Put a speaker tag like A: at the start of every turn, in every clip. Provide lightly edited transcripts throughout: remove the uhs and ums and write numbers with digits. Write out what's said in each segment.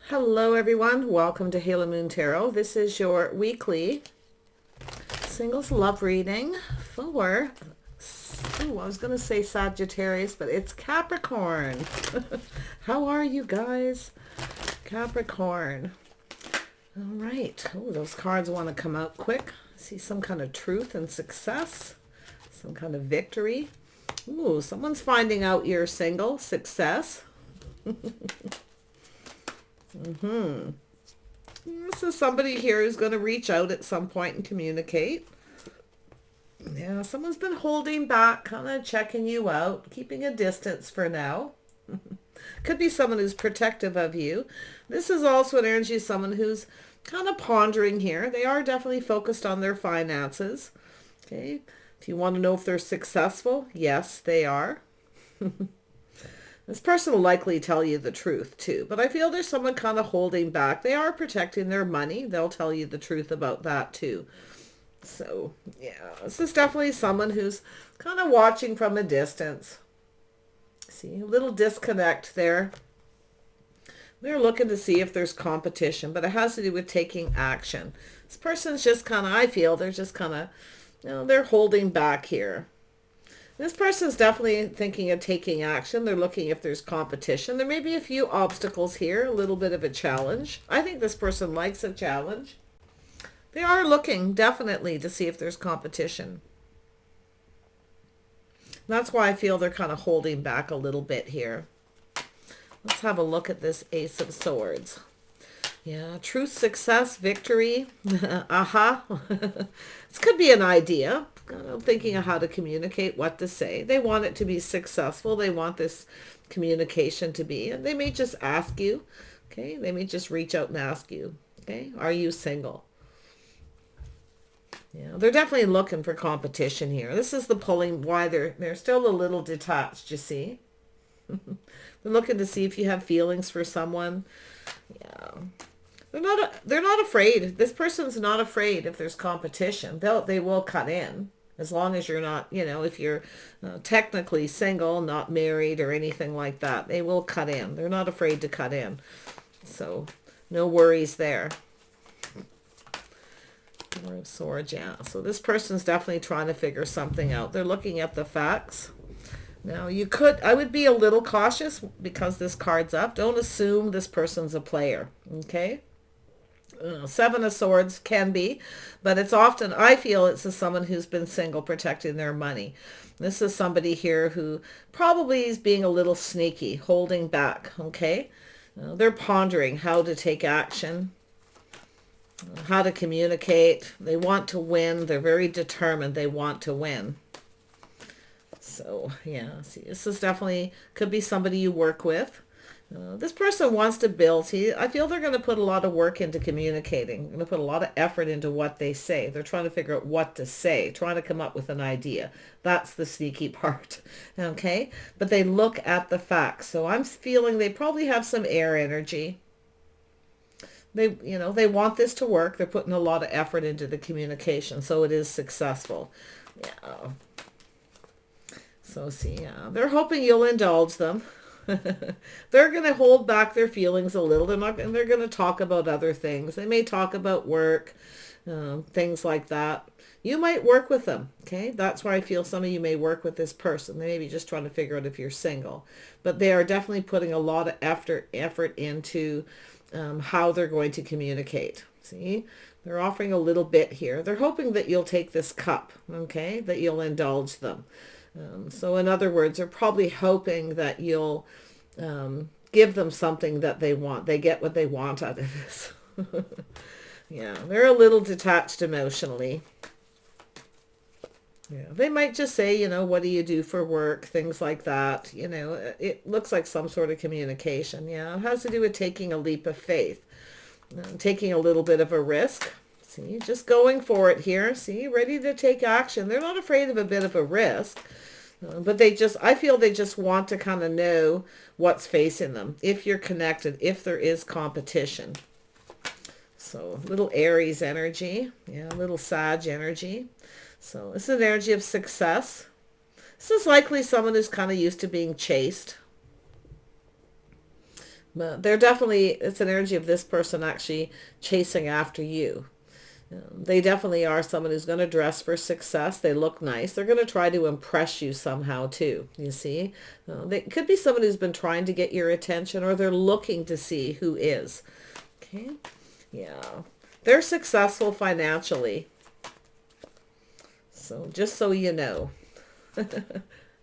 A: Hello everyone, welcome to Halo Moon Tarot. This is your weekly singles love reading for, I was going to say Sagittarius, but it's Capricorn. How are you guys? Capricorn. All right. Oh, those cards want to come out quick. I see some kind of truth and success, some kind of victory. Ooh, someone's finding out you're single. Success. This is somebody here who's going to reach out at some point and communicate. Yeah, someone's been holding back, kind of checking you out, keeping a distance for now. Could be someone who's protective of you. This is also an energy of someone who's kind of pondering here. They are definitely focused on their finances. Okay. If you want to know if they're successful, yes, they are. This person will likely tell you the truth too, but I feel there's someone kind of holding back. They are protecting their money. They'll tell you the truth about that too. So yeah, this is definitely someone who's kind of watching from a distance. See, a little disconnect there. They're looking to see if there's competition, but it has to do with taking action. This person's just kind of, I feel they're just kind of, they're holding back here. This person's definitely thinking of taking action. They're looking if there's competition. There may be a few obstacles here, a little bit of a challenge. I think this person likes a challenge. They are looking definitely to see if there's competition. That's why I feel they're kind of holding back a little bit here. Let's have a look at this Ace of Swords. Yeah, truth, success, victory. Aha. This could be an idea. I'm thinking of how to communicate, what to say. They want it to be successful. They want this communication to be. And they may just ask you. Okay, they may just reach out and ask you. Okay, are you single? Yeah, they're definitely looking for competition here. This is the pulling why they're still a little detached, you see. They're looking to see if you have feelings for someone. Yeah. They're not afraid. This person's not afraid if there's competition. They will cut in as long as you're not, if you're technically single, not married or anything like that. They will cut in. They're not afraid to cut in. So no worries there. Four of Swords, yeah. So this person's definitely trying to figure something out. They're looking at the facts. Now, I would be a little cautious because this card's up. Don't assume this person's a player, okay? Seven of Swords can be, but it's often, I feel it's someone who's been single protecting their money. This is somebody here who probably is being a little sneaky, holding back, okay? They're pondering how to take action, how to communicate. They want to win. They're very determined. They want to win. So, yeah, see, this is definitely, could be somebody you work with. This person wants to build. I feel they're going to put a lot of work into communicating. They're going to put a lot of effort into what they say. They're trying to figure out what to say, trying to come up with an idea. That's the sneaky part, okay? But they look at the facts. So I'm feeling they probably have some air energy. They want this to work. They're putting a lot of effort into the communication, so it is successful. Yeah. So see, they're hoping you'll indulge them. They're going to hold back their feelings a little. And they're going to talk about other things. They may talk about work, things like that. You might work with them. Okay. That's why I feel some of you may work with this person. They may be just trying to figure out if you're single, but they are definitely putting a lot of effort into how they're going to communicate. See, they're offering a little bit here. They're hoping that you'll take this cup. Okay. That you'll indulge them. So in other words, they're probably hoping that you'll give them something that they want. They get what they want out of this. Yeah, they're a little detached emotionally. Yeah, they might just say, what do you do for work? Things like that. It looks like some sort of communication. Yeah, it has to do with taking a leap of faith, taking a little bit of a risk. See, just going for it here. See, ready to take action. They're not afraid of a bit of a risk. But I feel they just want to kind of know what's facing them. If you're connected, if there is competition. So little Aries energy. Yeah, little Sag energy. So this is an energy of success. This is likely someone who's kind of used to being chased. But they're definitely, it's an energy of this person actually chasing after you. They definitely are someone who's going to dress for success. They look nice. They're going to try to impress you somehow too, you see. They could be someone who's been trying to get your attention, or they're looking to see who is. Okay, yeah. They're successful financially. So just so you know.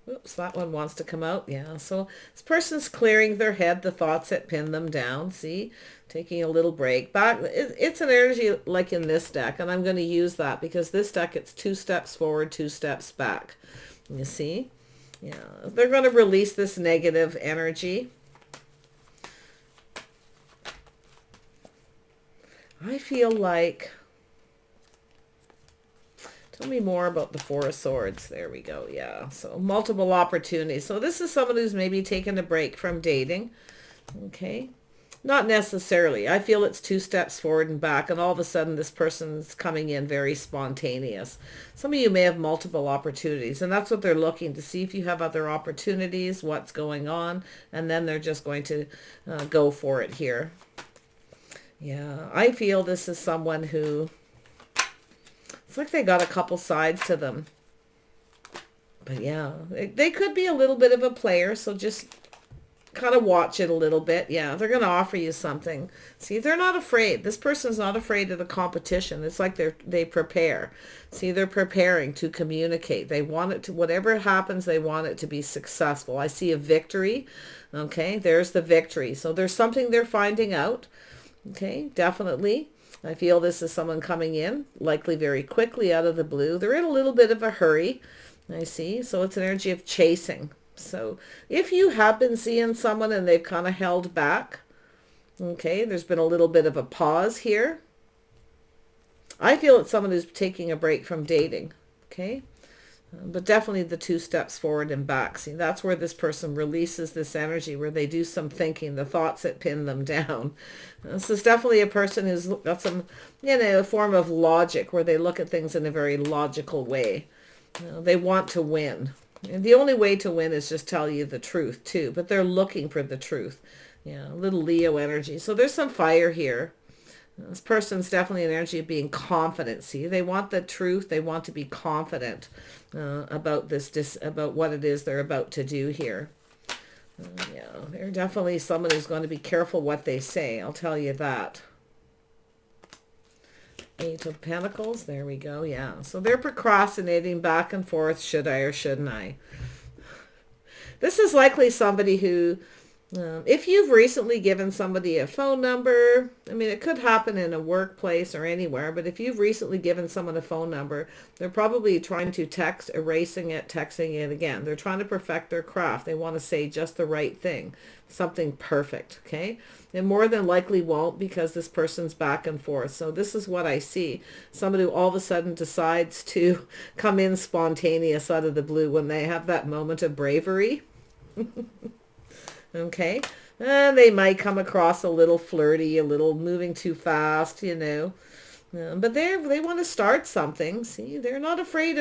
A: Oops, that one wants to come out. Yeah, so this person's clearing their head, the thoughts that pin them down. See, taking a little break. Back, it's an energy like in this deck, and I'm going to use that because this deck, it's 2 steps forward, 2 steps back. You see? Yeah, they're going to release this negative energy. I feel like... Tell me more about the Four of Swords. There we go. Yeah. So multiple opportunities. So this is someone who's maybe taken a break from dating. Okay. Not necessarily. I feel it's 2 steps forward and back, and all of a sudden this person's coming in very spontaneous. Some of you may have multiple opportunities, and that's what they're looking to see, if you have other opportunities, what's going on, and then they're just going to go for it here. Yeah. I feel this is someone who... It's like they got a couple sides to them. But yeah, they could be a little bit of a player, so just kind of watch it a little bit. Yeah, they're going to offer you something. See, they're not afraid. This person's not afraid of the competition. It's like they prepare. See, they're preparing to communicate. They want it to, whatever happens, they want it to be successful. I see a victory. Okay, there's the victory. So there's something they're finding out. Okay, definitely. I feel this is someone coming in, likely very quickly out of the blue. They're in a little bit of a hurry, I see. So it's an energy of chasing. So if you have been seeing someone and they've kind of held back, okay, there's been a little bit of a pause here. I feel it's someone who's taking a break from dating, okay? But definitely the 2 steps forward and back. See, that's where this person releases this energy, where they do some thinking, the thoughts that pin them down. This is definitely a person who's got some, a form of logic, where they look at things in a very logical way. They want to win. And the only way to win is just tell you the truth too. But they're looking for the truth. Yeah, a little Leo energy. So there's some fire here. This person's definitely an energy of being confident. See, they want the truth. They want to be confident about this, about what it is they're about to do here. Yeah, they're definitely someone who's going to be careful what they say. I'll tell you that. 8 of Pentacles. There we go. Yeah. So they're procrastinating back and forth. Should I or shouldn't I? This is likely somebody who... if you've recently given somebody a phone number, I mean, it could happen in a workplace or anywhere, but if you've recently given someone a phone number, they're probably trying to text, erasing it, texting it again. They're trying to perfect their craft. They want to say just the right thing, something perfect, okay? And more than likely won't, because this person's back and forth. So this is what I see. Somebody who all of a sudden decides to come in spontaneous out of the blue when they have that moment of bravery. Okay, and they might come across a little flirty, a little moving too fast, but they want to start something. See, they're not afraid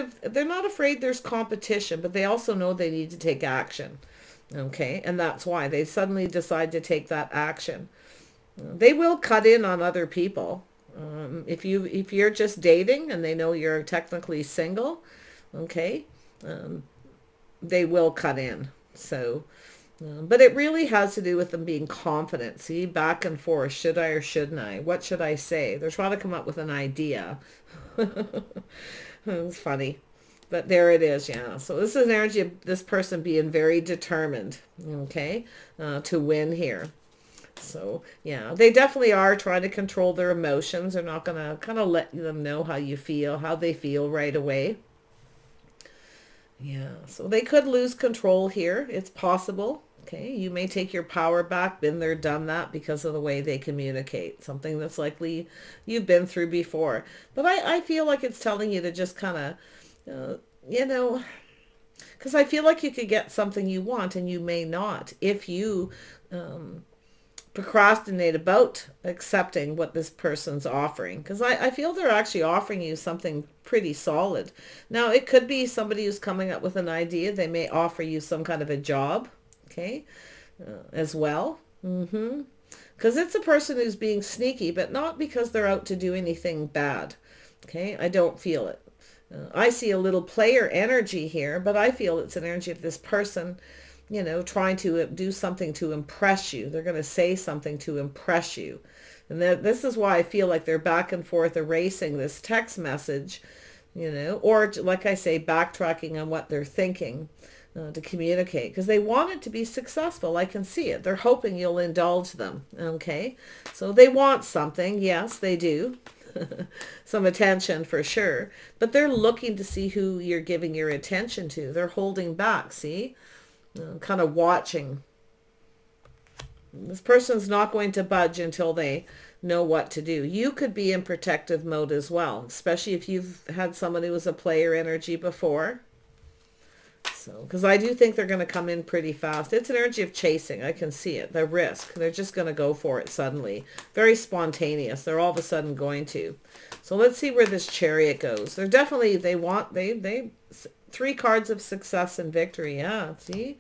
A: there's competition, but they also know they need to take action. Okay, and that's why they suddenly decide to take that action. They will cut in on other people. If you're just dating and they know you're technically single, okay, they will cut in. So... but it really has to do with them being confident. See, back and forth. Should I or shouldn't I? What should I say? They're trying to come up with an idea. It's funny. But there it is, yeah. So this is an energy of this person being very determined, okay, to win here. So, yeah, they definitely are trying to control their emotions. They're not going to kind of let them know how you feel, how they feel right away. Yeah, so they could lose control here. It's possible. Okay, you may take your power back, been there, done that, because of the way they communicate. Something that's likely you've been through before. But I feel like it's telling you to just kind of, because I feel like you could get something you want and you may not if you procrastinate about accepting what this person's offering. Because I feel they're actually offering you something pretty solid. Now, it could be somebody who's coming up with an idea. They may offer you some kind of a job. Okay, as well. Mm-hmm. Because it's a person who's being sneaky, but not because they're out to do anything bad. Okay, I don't feel it. I see a little player energy here, but I feel it's an energy of this person, trying to do something to impress you. They're going to say something to impress you. And this is why I feel like they're back and forth erasing this text message, or like I say, backtracking on what they're thinking to communicate, because they want it to be successful. I can see it. They're hoping you'll indulge them. Okay, so they want something. Yes, they do. Some attention for sure, but they're looking to see who you're giving your attention to. They're holding back. See, kind of watching. This person's not going to budge until they know what to do. You could be in protective mode as well, especially if you've had someone who was a player energy before. So, because I do think they're going to come in pretty fast. It's an energy of chasing. I can see it. The risk. They're just going to go for it suddenly. Very spontaneous. They're all of a sudden going to. So let's see where this Chariot goes. They're definitely, they 3 cards of success and victory. Yeah, see?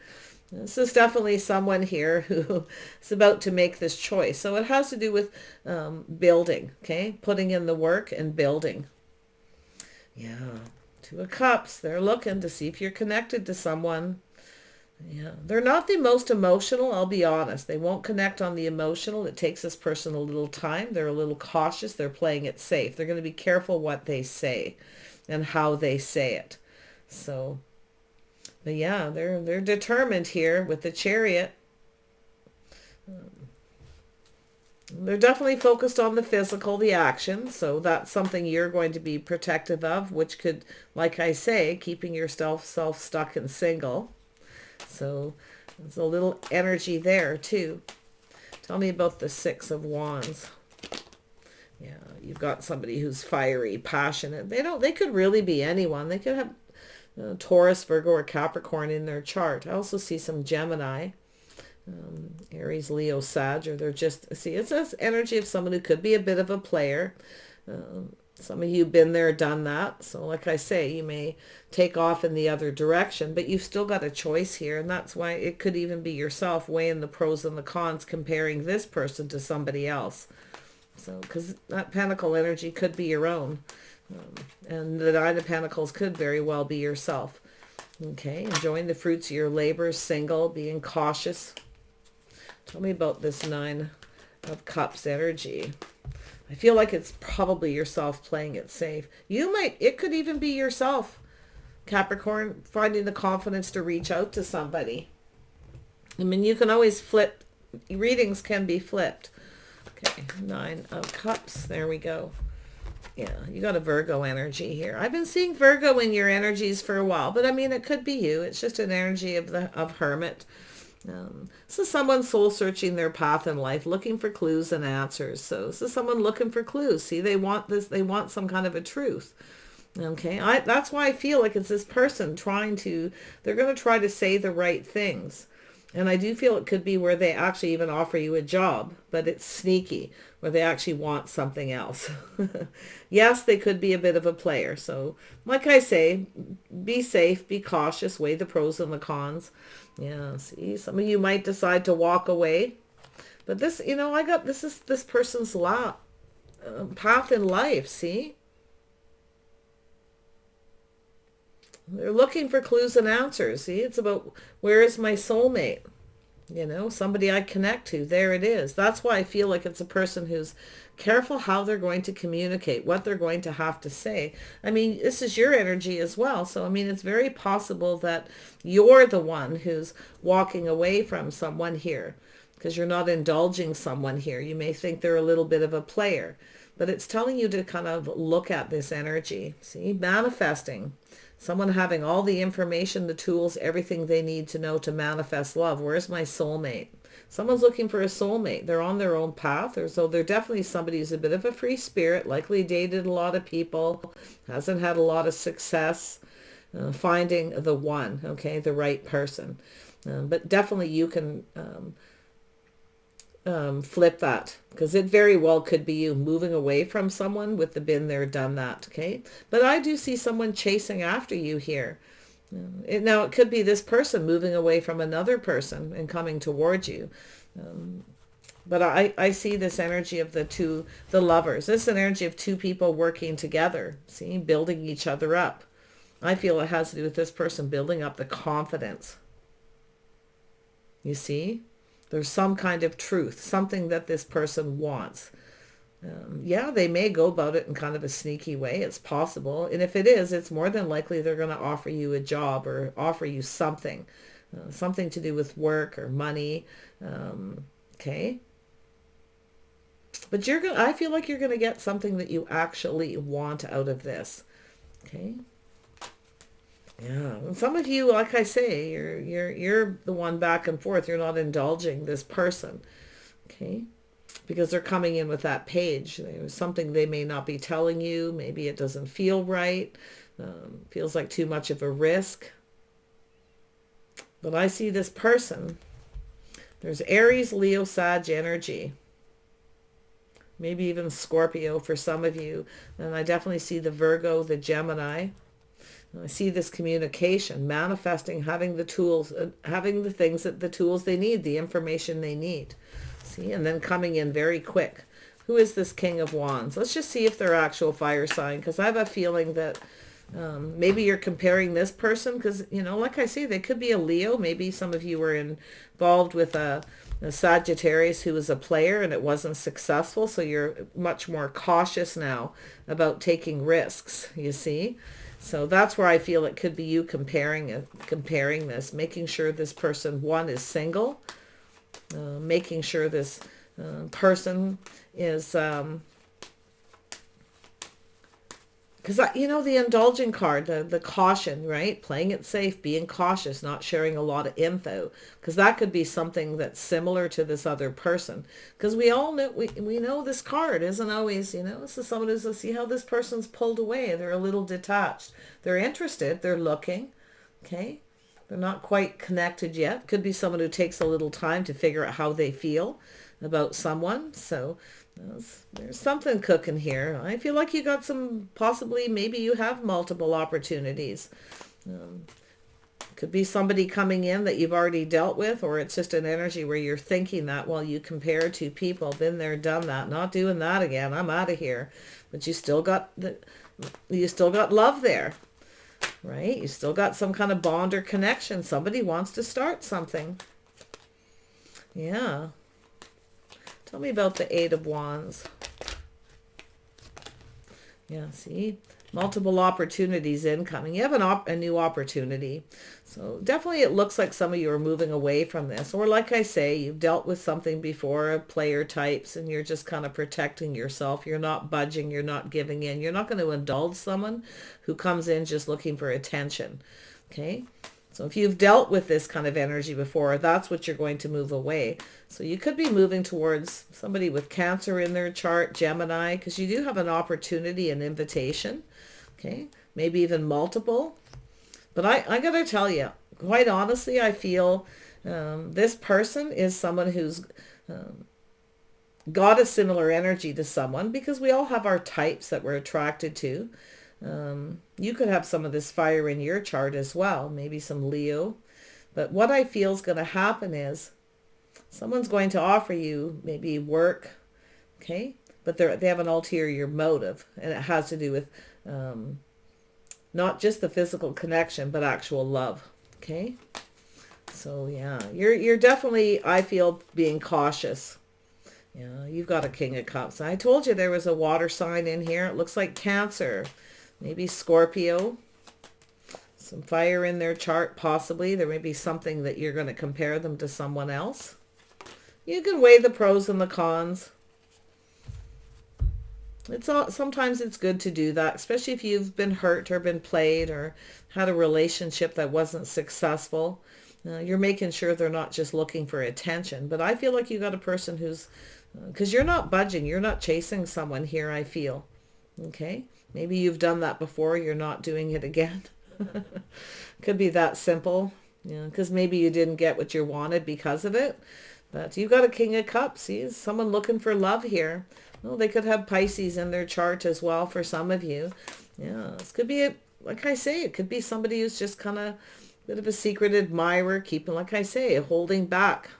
A: This is definitely someone here who is about to make this choice. So it has to do with building, okay? Putting in the work and building. Yeah. 2 of Cups. They're looking to see if you're connected to someone. Yeah. They're not the most emotional, I'll be honest. They won't connect on the emotional. It takes this person a little time. They're a little cautious. They're playing it safe. They're going to be careful what they say and how they say it. So, but yeah, they're determined here with the Chariot. They're definitely focused on the physical, the action. So that's something you're going to be protective of, which could, like I say, keeping yourself stuck and single. So there's a little energy there too. Tell me about the 6 of Wands. Yeah, you've got somebody who's fiery, passionate. They could really be anyone. They could have Taurus, Virgo, or Capricorn in their chart. I also see some Gemini. Aries, Leo, Sag, or they're just, see, it's this energy of someone who could be a bit of a player. Some of you have been there, done that. So like I say, you may take off in the other direction, but you've still got a choice here. And that's why it could even be yourself weighing the pros and the cons, comparing this person to somebody else. So, because that Pentacle energy could be your own. And the 9 of Pentacles could very well be yourself. Okay, enjoying the fruits of your labor, single, being cautious. Tell me about this 9 of Cups energy. I feel like it's probably yourself playing it safe. It could even be yourself, Capricorn, finding the confidence to reach out to somebody. I mean, you can always flip. Readings can be flipped. Okay, 9 of Cups. There we go. Yeah, you got a Virgo energy here. I've been seeing Virgo in your energies for a while, but I mean, it could be you. It's just an energy of Hermit. So someone soul searching their path in life, looking for clues and answers. So this is someone looking for clues. See, they want this. They want some kind of a truth. Okay, that's why I feel like it's this person they're going to try to say the right things. And I do feel it could be where they actually even offer you a job, but it's sneaky, where they actually want something else. Yes, they could be a bit of a player. So like I say, be safe, be cautious, weigh the pros and the cons. Yeah, see, some of you might decide to walk away. But this, this is this person's path in life, see? They're looking for clues and answers. See, it's about, where is my soulmate? Somebody I connect to. There it is. That's why I feel like it's a person who's careful how they're going to communicate, what they're going to have to say. I mean, this is your energy as well. So, I mean, it's very possible that you're the one who's walking away from someone here, because you're not indulging someone here. You may think they're a little bit of a player, but it's telling you to kind of look at this energy. See, manifesting. Someone having all the information, the tools, everything they need to know to manifest love. Where's my soulmate? Someone's looking for a soulmate. They're on their own path. So they're definitely somebody who's a bit of a free spirit, likely dated a lot of people, hasn't had a lot of success finding the one, okay, the right person. But definitely you can flip that, because it very well could be you moving away from someone with the been there, done that. Okay, but I do see someone chasing after you here. Now it could be this person moving away from another person and coming towards you. But I see this energy of the lovers. This is an energy of two people working together, see, building each other up. I feel it has to do with this person building up the confidence. You see? There's some kind of truth, something that this person wants. Yeah, they may go about it in kind of a sneaky way. It's possible. And if it is, it's more than likely they're going to offer you a job or offer you something. Something to do with work or money. Okay? But I feel like you're going to get something that you actually want out of this. Okay? Yeah, and some of you, like I say, you're the one back and forth. You're not indulging this person, okay? Because they're coming in with that page. There's something they may not be telling you. Maybe it doesn't feel right. Feels like too much of a risk. But I see this person. There's Aries, Leo, Sag energy. Maybe even Scorpio for some of you. And I definitely see the Virgo, the Gemini. I see this communication, manifesting, having the tools, having the things the tools they need, the information they need. See, and then coming in very quick. Who is this King of Wands? Let's just see if they're actual fire sign, because I have a feeling that maybe you're comparing this person, because, you know, like I say, they could be a Leo. Maybe some of you were involved with a Sagittarius who was a player and it wasn't successful, so you're much more cautious now about taking risks, you see? So that's where I feel it could be you comparing this, making sure this person, one, is single, making sure this person is, because, you know, the indulging card, the caution, right? Playing it safe, being cautious, not sharing a lot of info, because that could be something that's similar to this other person. Because we all know, we know this card isn't always, you know, this is someone who's, see how this person's pulled away. They're a little detached. They're interested. They're looking. Okay. They're not quite connected yet. Could be someone who takes a little time to figure out how they feel about someone. So there's something cooking here. I feel like you got some, possibly, maybe you have multiple opportunities. Could be somebody coming in that you've already dealt with, or it's just an energy where you're thinking that while you compare two people, been there, done that, not doing that again, I'm out of here. But you still got love there, right? You still got some kind of bond or connection. Somebody wants to start something. Yeah. Tell me about the Eight of Wands. Yeah, see? Multiple opportunities incoming. You have a new opportunity. So definitely it looks like some of you are moving away from this. Or like I say, you've dealt with something before, player types, and you're just kind of protecting yourself. You're not budging. You're not giving in. You're not going to indulge someone who comes in just looking for attention. Okay? So if you've dealt with this kind of energy before, that's what you're going to move away. So you could be moving towards somebody with Cancer in their chart, Gemini, because you do have an opportunity, an invitation. Okay, maybe even multiple. But I got to tell you, quite honestly, I feel this person is someone who's got a similar energy to someone, because we all have our types that we're attracted to. You could have some of this fire in your chart as well, maybe some Leo. But what I feel is going to happen is someone's going to offer you maybe work, okay? But they have an ulterior motive, and it has to do with not just the physical connection, but actual love, okay? So yeah, you're definitely, I feel, being cautious. Yeah, you've got a King of Cups. I told you there was a water sign in here. It looks like Cancer. Maybe Scorpio. Some fire in their chart, possibly. There may be something that you're going to compare them to someone else. You can weigh the pros and the cons. Sometimes it's good to do that, especially if you've been hurt or been played or had a relationship that wasn't successful. You're making sure they're not just looking for attention. But I feel like you got a person who's, because you're not budging. You're not chasing someone here, I feel. Okay? Maybe you've done that before. You're not doing it again. Could be that simple. Because maybe you didn't get what you wanted because of it. But you've got a King of Cups. See, someone looking for love here. Well, they could have Pisces in their chart as well for some of you. Yeah, this could be, like I say, it could be somebody who's just kind of a bit of a secret admirer, keeping, like I say, holding back.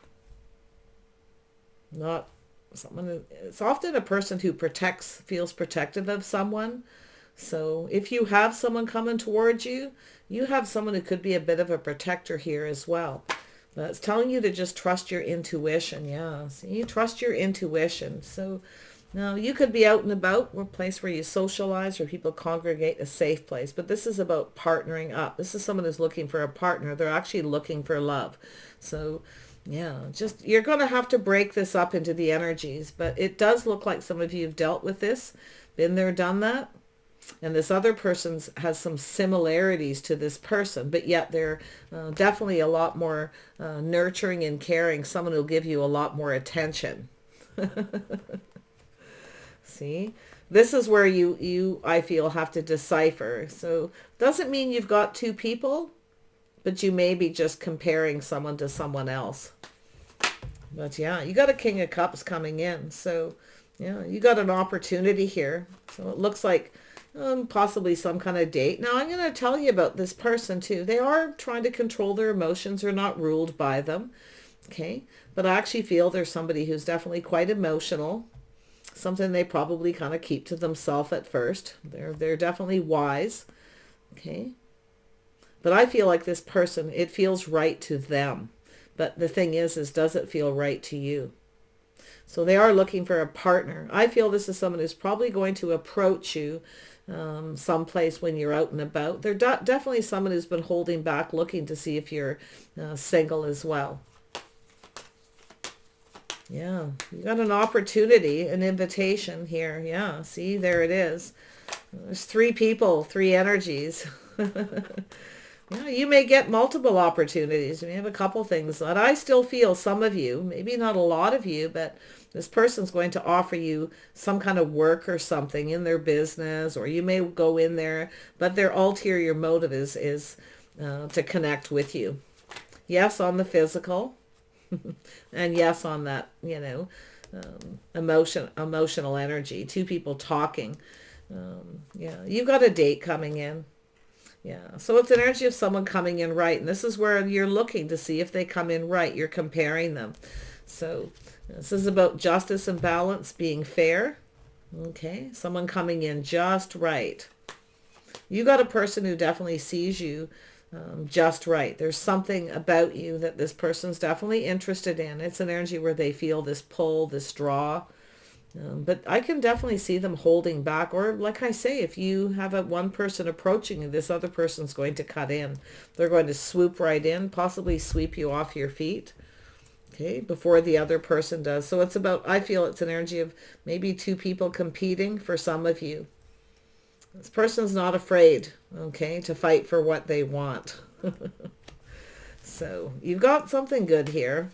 A: Not someone, it's often a person who feels protective of someone. So if you have someone coming towards you, you have someone who could be a bit of a protector here as well. But it's telling you to just trust your intuition. Yeah, so you trust your intuition. So now you could be out and about, a place where you socialize or people congregate, a safe place. But this is about partnering up. This is someone who's looking for a partner. They're actually looking for love. So yeah, just you're going to have to break this up into the energies. But it does look like some of you have dealt with this, been there, done that. And this other person has some similarities to this person, but yet they're definitely a lot more nurturing and caring. Someone who'll give you a lot more attention. See, this is where you, I feel, have to decipher. So doesn't mean you've got two people, but you may be just comparing someone to someone else. But yeah, you got a King of Cups coming in. So yeah, you got an opportunity here. So it looks like possibly some kind of date. Now I'm going to tell you about this person too. They are trying to control their emotions, or not ruled by them. Okay. But I actually feel there's somebody who's definitely quite emotional. Something they probably kind of keep to themselves at first. They're definitely wise. Okay. But I feel like this person, it feels right to them. But the thing is does it feel right to you? So they are looking for a partner. I feel this is someone who's probably going to approach you someplace when you're out and about. They're definitely someone who's been holding back, looking to see if you're single as well. Yeah, you got an opportunity, an invitation here. Yeah, see, there it is. There's three people, three energies. Yeah, you may get multiple opportunities. We have a couple things that I still feel some of you, maybe not a lot of you, but this person's going to offer you some kind of work or something in their business, or you may go in there, but their ulterior motive is to connect with you. Yes, on the physical, and yes, on that, emotional energy. Two people talking. Yeah, you've got a date coming in. Yeah, so it's an energy of someone coming in right. And this is where you're looking to see if they come in right. You're comparing them. So this is about justice and balance, being fair. Okay, someone coming in just right. You got a person who definitely sees you just right. There's something about you that this person's definitely interested in. It's an energy where they feel this pull, this draw. But I can definitely see them holding back. Or like I say, if you have one person approaching you, this other person's going to cut in. They're going to swoop right in, possibly sweep you off your feet. Okay, before the other person does. So it's about, I feel it's an energy of maybe two people competing for some of you. This person's not afraid, okay, to fight for what they want. So you've got something good here.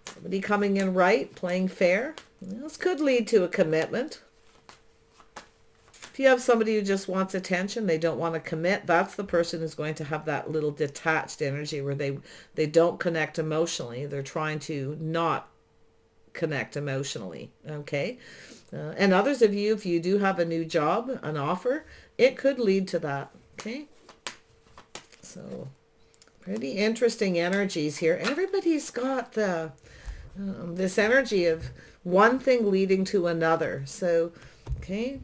A: Somebody coming in right, playing fair. This could lead to a commitment. If you have somebody who just wants attention, they don't want to commit, that's the person who's going to have that little detached energy where they don't connect emotionally. They're trying to not connect emotionally, okay? And others of you, if you do have a new job, an offer, it could lead to that, okay? So pretty interesting energies here. Everybody's got the this energy of one thing leading to another. So, okay,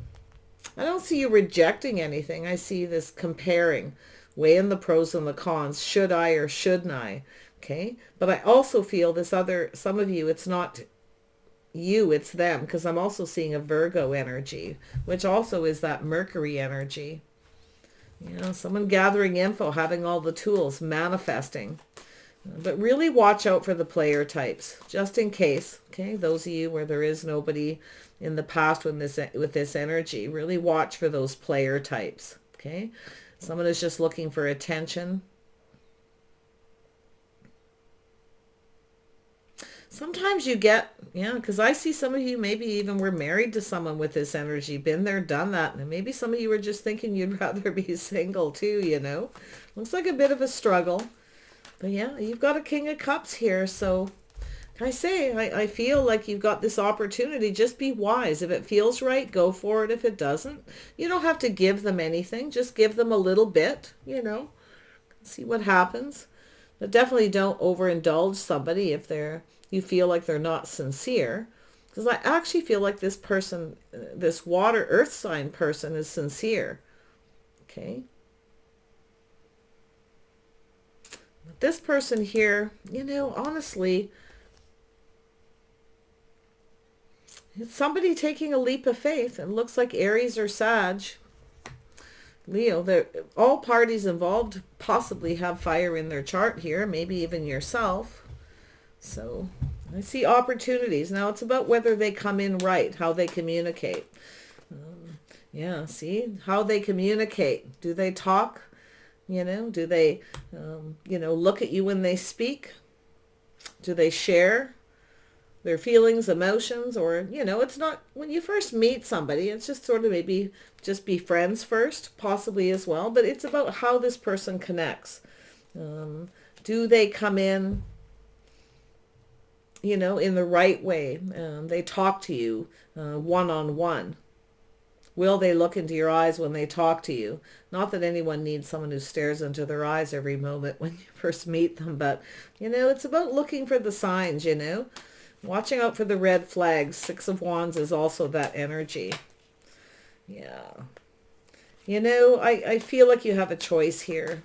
A: I don't see you rejecting anything. I see this comparing, weighing the pros and the cons. Should I or shouldn't I? Okay, but I also feel this other, some of you, it's not you, it's them, because I'm also seeing a Virgo energy, which also is that Mercury energy. You know, someone gathering info, having all the tools, manifesting. But really watch out for the player types, just in case. Okay, those of you where there is nobody in the past with this energy, really watch for those player types. Okay, someone is just looking for attention. Sometimes you get, yeah, because I see some of you maybe even were married to someone with this energy, been there, done that, and maybe some of you were just thinking you'd rather be single too, you know. Looks like a bit of a struggle. But yeah, you've got a King of Cups here. So I say, I feel like you've got this opportunity. Just be wise. If it feels right, go for it. If it doesn't, you don't have to give them anything. Just give them a little bit, you know, see what happens. But definitely don't overindulge somebody if they're You feel like they're not sincere. Because I actually feel like this person, this water earth sign person is sincere. Okay. But this person here, you know, honestly, it's somebody taking a leap of faith. It looks like Aries or Sag. Leo, all parties involved possibly have fire in their chart here, maybe even yourself. So I see opportunities. Now it's about whether they come in right, how they communicate. Yeah, see how they communicate. Do they talk? You know, do they, look at you when they speak? Do they share their feelings, emotions, or, it's not when you first meet somebody, it's just sort of maybe just be friends first, possibly as well, but it's about how this person connects. Do they come in, in the right way? They talk to you one-on-one. Will they look into your eyes when they talk to you? Not that anyone needs someone who stares into their eyes every moment when you first meet them, but, it's about looking for the signs, Watching out for the red flags. Six of Wands is also that energy. Yeah. I feel like you have a choice here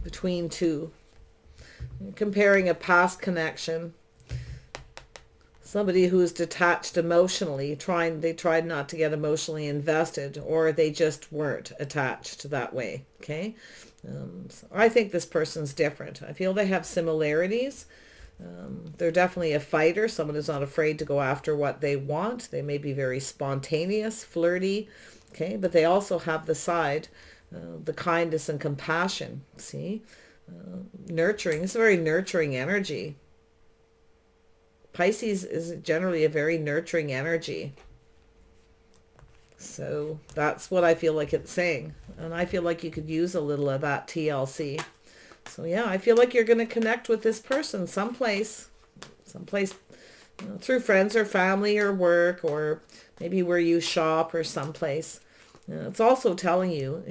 A: between two. Comparing a past connection. Somebody who's detached emotionally, they tried not to get emotionally invested, or they just weren't attached that way. Okay. So I think this person's different. I feel they have similarities. They're definitely a fighter, someone who's not afraid to go after what they want. They may be very spontaneous, flirty, okay, but they also have the side, the kindness and compassion, see? Nurturing, it's a very nurturing energy. Pisces is generally a very nurturing energy. So that's what I feel like it's saying. And I feel like you could use a little of that TLC. So yeah, I feel like you're going to connect with this person someplace, through friends or family or work, or maybe where you shop or someplace. It's also telling you,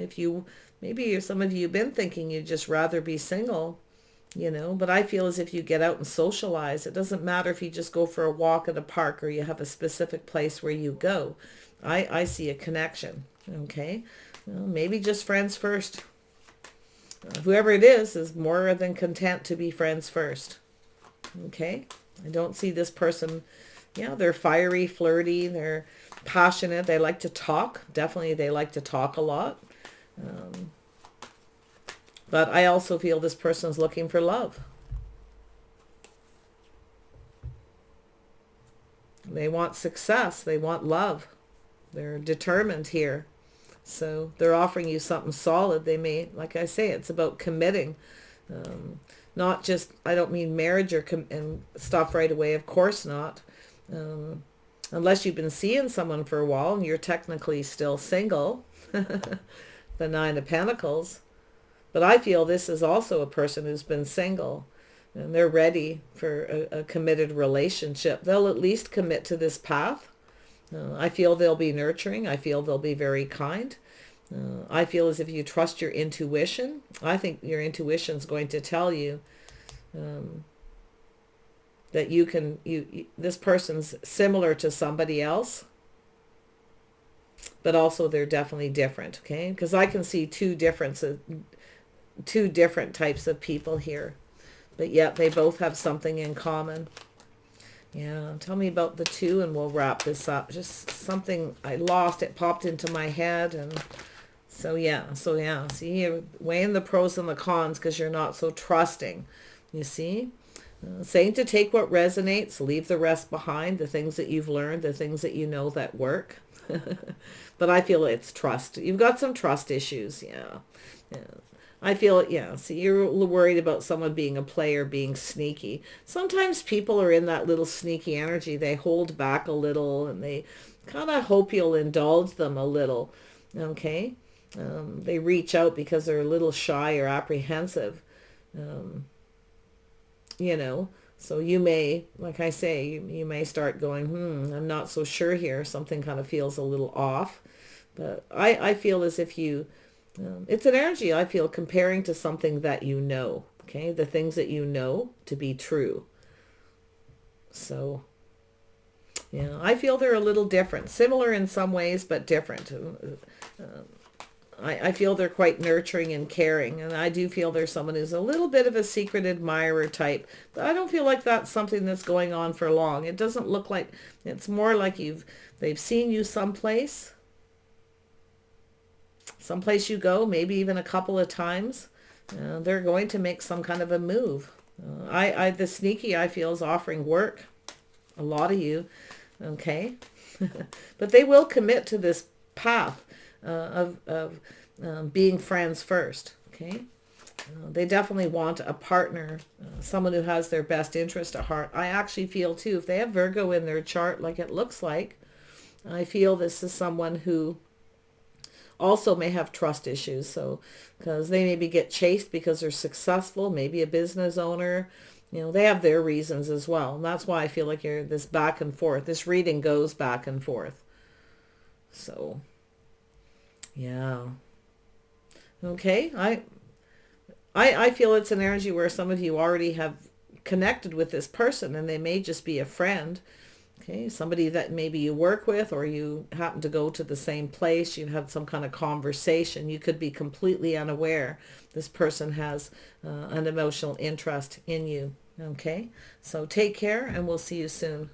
A: maybe some of you have been thinking you'd just rather be single, but I feel as if you get out and socialize. It doesn't matter if you just go for a walk at a park or you have a specific place where you go. I see a connection, okay? Well, maybe just friends first. Whoever it is more than content to be friends first. Okay? I don't see this person, they're fiery, flirty, they're passionate, they like to talk. Definitely they like to talk a lot. But I also feel this person's looking for love. They want success. They want love. They're determined here. So they're offering you something solid. They may, like I say, it's about committing. Not just, I don't mean marriage and stuff right away. Of course not. Unless you've been seeing someone for a while and you're technically still single. The Nine of Pentacles. But I feel this is also a person who's been single. And they're ready for a committed relationship. They'll at least commit to this path. I feel they'll be nurturing. I feel they'll be very kind. I feel as if you trust your intuition. I think your intuition's going to tell you that this person's similar to somebody else, but also they're definitely different, okay? Because I can see two different types of people here, but yet they both have something in common. Yeah, tell me about the two and we'll wrap this up. Just something I lost. It popped into my head. And so yeah. See, you're weighing the pros and the cons because you're not so trusting. You see? Saying to take what resonates, leave the rest behind. The things that you've learned, the things that you know that work. But I feel it's trust. You've got some trust issues. Yeah. I feel it, yeah. See, you're worried about someone being a player, being sneaky. Sometimes people are in that little sneaky energy. They hold back a little and they kind of hope you'll indulge them a little. Okay? They reach out because they're a little shy or apprehensive. So you may, like I say, you may start going, I'm not so sure here. Something kind of feels a little off. But I feel as if it's an energy, I feel, comparing to something that you know. Okay, the things that you know to be true. So, yeah, I feel they're a little different. Similar in some ways, but different. I feel they're quite nurturing and caring. And I do feel there's someone who's a little bit of a secret admirer type. But I don't feel like that's something that's going on for long. It doesn't look like, it's more like they've seen you someplace you go, maybe even a couple of times. They're going to make some kind of a move. The sneaky I feel is offering work. A lot of you. Okay. But they will commit to this path of being friends first. Okay. They definitely want a partner, someone who has their best interest at heart. I actually feel too, if they have Virgo in their chart, like it looks like, I feel this is someone who also may have trust issues. So, because they maybe get chased because they're successful, maybe a business owner, they have their reasons as well. And that's why I feel like you're this back and forth. This reading goes back and forth. So, yeah. Okay. I feel it's an energy where some of you already have connected with this person and they may just be a friend. Okay, somebody that maybe you work with, or you happen to go to the same place, you have some kind of conversation. You could be completely unaware this person has an emotional interest in you. Okay, so take care and we'll see you soon.